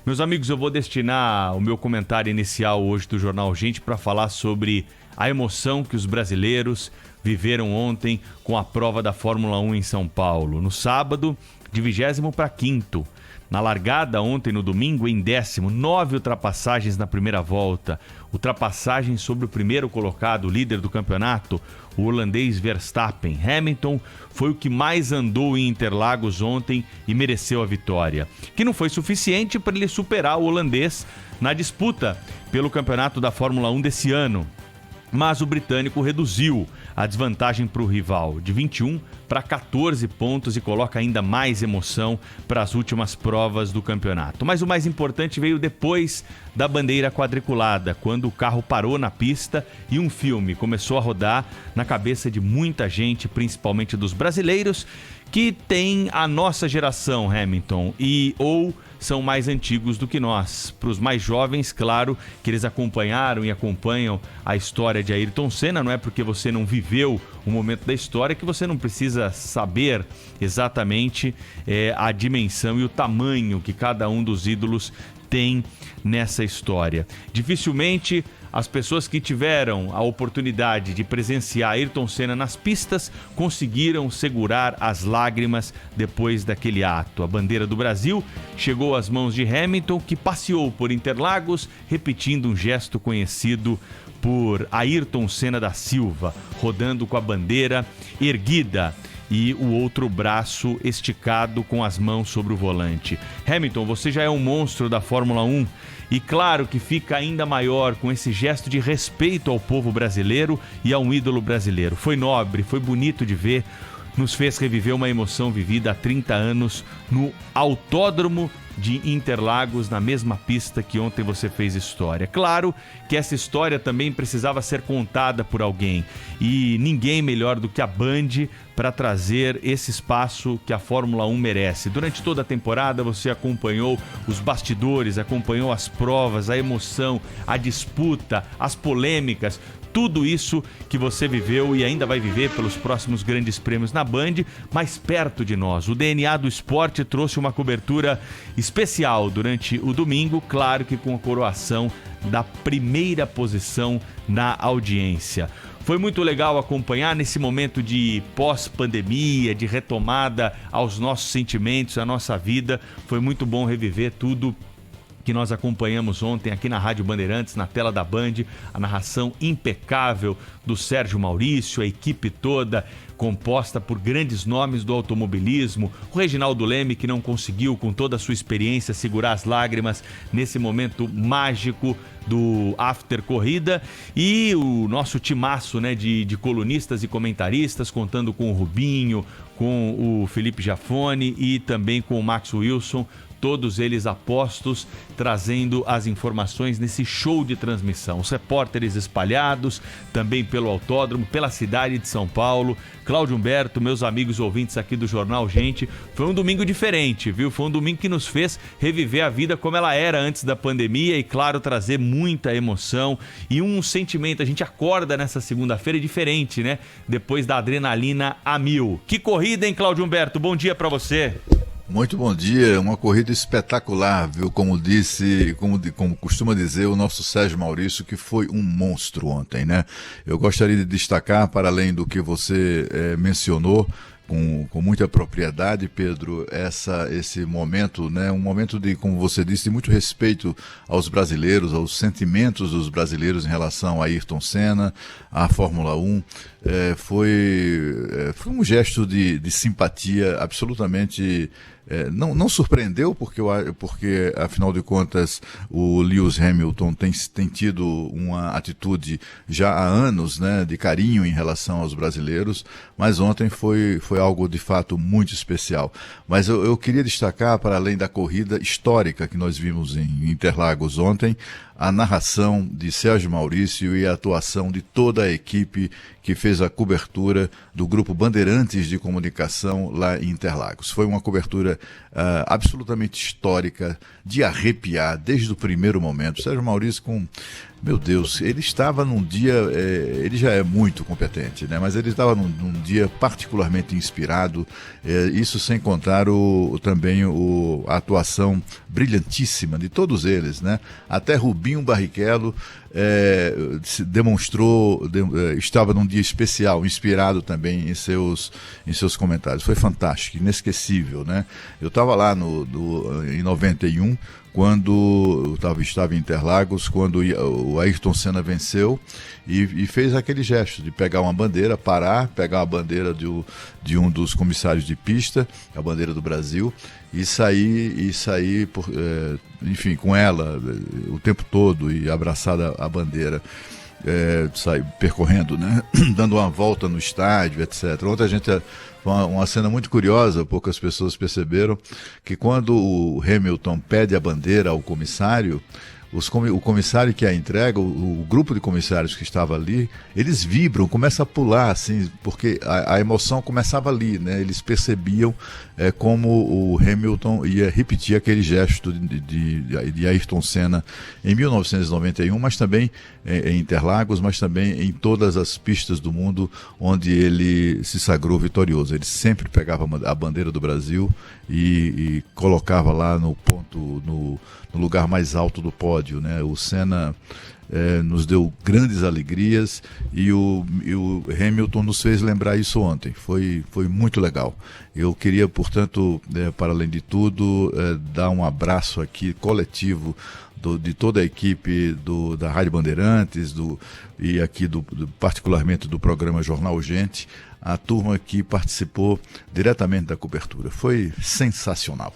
Meus amigos, eu vou destinar o meu comentário inicial hoje do Jornal Gente para falar sobre a emoção que os brasileiros viveram ontem com a prova da Fórmula 1 em São Paulo. No sábado, de 20º para 5º. Na largada ontem, no domingo, em 10º, 9 ultrapassagens na primeira volta. Ultrapassagem sobre o primeiro colocado, o líder do campeonato, o holandês Verstappen. Hamilton foi o que mais andou em Interlagos ontem e mereceu a vitória, que não foi suficiente para ele superar o holandês na disputa pelo campeonato da Fórmula 1 desse ano. Mas o britânico reduziu a desvantagem para o rival de 21 para 14 pontos e coloca ainda mais emoção para as últimas provas do campeonato. Mas o mais importante veio depois da bandeira quadriculada, quando o carro parou na pista e um filme começou a rodar na cabeça de muita gente, principalmente dos brasileiros, que tem a nossa geração, Hamilton, ou são mais antigos do que nós. Para os mais jovens, claro, que eles acompanharam e acompanham a história de Ayrton Senna, não é porque você não viveu o momento da história que você não precisa saber exatamente a dimensão e o tamanho que cada um dos ídolos tem nessa história. Dificilmente as pessoas que tiveram a oportunidade de presenciar Ayrton Senna nas pistas conseguiram segurar as lágrimas depois daquele ato. A bandeira do Brasil chegou às mãos de Hamilton, que passeou por Interlagos, repetindo um gesto conhecido por Ayrton Senna da Silva, rodando com a bandeira erguida e o outro braço esticado com as mãos sobre o volante. Hamilton, você já é um monstro da Fórmula 1 e claro que fica ainda maior com esse gesto de respeito ao povo brasileiro e a um ídolo brasileiro. Foi nobre, foi bonito de ver, nos fez reviver uma emoção vivida há 30 anos no Autódromo de Interlagos, na mesma pista que ontem você fez história. Claro que essa história também precisava ser contada por alguém e ninguém melhor do que a Band para trazer esse espaço que a Fórmula 1 merece. Durante toda a temporada você acompanhou os bastidores, acompanhou as provas, a emoção, a disputa, as polêmicas, tudo isso que você viveu e ainda vai viver pelos próximos grandes prêmios na Band, mais perto de nós. O DNA do esporte trouxe uma cobertura especial durante o domingo, claro que com a coroação da primeira posição na audiência. Foi muito legal acompanhar nesse momento de pós-pandemia, de retomada aos nossos sentimentos, à nossa vida. Foi muito bom reviver tudo que nós acompanhamos ontem aqui na Rádio Bandeirantes, na tela da Band, a narração impecável do Sérgio Maurício, a equipe toda composta por grandes nomes do automobilismo, o Reginaldo Leme, que não conseguiu, com toda a sua experiência, segurar as lágrimas nesse momento mágico do after corrida, e o nosso timaço, né, de colunistas e comentaristas, contando com o Rubinho, com o Felipe Jafone e também com o Max Wilson, todos eles apostos, trazendo as informações nesse show de transmissão. Os repórteres espalhados, também pelo autódromo, pela cidade de São Paulo. Cláudio Humberto, meus amigos ouvintes aqui do Jornal Gente, foi um domingo diferente, viu? Foi um domingo que nos fez reviver a vida como ela era antes da pandemia e, claro, trazer muita emoção e um sentimento. A gente acorda nessa segunda-feira diferente, né? Depois da adrenalina a mil. Que corrida, hein, Cláudio Humberto? Bom dia pra você. Muito bom dia, uma corrida espetacular, viu? Como costuma dizer o nosso Sérgio Maurício, que foi um monstro ontem, né? Eu gostaria de destacar, para além do que você mencionou, com muita propriedade, Pedro, esse momento, né? Um momento de, como você disse, de muito respeito aos brasileiros, aos sentimentos dos brasileiros em relação a Ayrton Senna, à Fórmula 1. Foi um gesto de simpatia absolutamente... Não surpreendeu, porque, afinal de contas, o Lewis Hamilton tem tido uma atitude já há anos, né, de carinho em relação aos brasileiros, mas ontem foi algo de fato muito especial. Mas eu queria destacar, para além da corrida histórica que nós vimos em Interlagos ontem, a narração de Sérgio Maurício e a atuação de toda a equipe que fez a cobertura do Grupo Bandeirantes de Comunicação lá em Interlagos. Foi uma cobertura absolutamente histórica, de arrepiar desde o primeiro momento. Sérgio Maurício meu Deus, ele estava num dia, ele já é muito competente, né? Mas ele estava num dia particularmente inspirado, isso sem contar também a atuação brilhantíssima de todos eles, né? Até Rubinho Barrichello se demonstrou, estava num dia especial, inspirado também em seus comentários. Foi fantástico, inesquecível, né? Eu estava lá em 91, quando estava em Interlagos, quando o Ayrton Senna venceu e fez aquele gesto de pegar uma bandeira, pegar a bandeira de um dos comissários de pista, a bandeira do Brasil, e sair enfim, com ela o tempo todo e abraçada à bandeira. Percorrendo, né? Dando uma volta no estádio, etc. Ontem foi uma cena muito curiosa, poucas pessoas perceberam que quando o Hamilton pede a bandeira ao comissário, o comissário que a entrega, o grupo de comissários que estava ali, eles vibram, começam a pular, assim, porque a emoção começava ali, né? Eles percebiam como o Hamilton ia repetir aquele gesto de Ayrton Senna em 1991, mas também em Interlagos, mas também em todas as pistas do mundo onde ele se sagrou vitorioso. Ele sempre pegava a bandeira do Brasil e colocava lá no ponto, no lugar mais alto do pódio, né? O Senna nos deu grandes alegrias e o Hamilton nos fez lembrar isso ontem. Foi muito legal. Eu queria, portanto, para além de tudo, dar um abraço aqui coletivo de toda a equipe da Rádio Bandeirantes e aqui particularmente do programa Jornal Gente, a turma que participou diretamente da cobertura. Foi sensacional.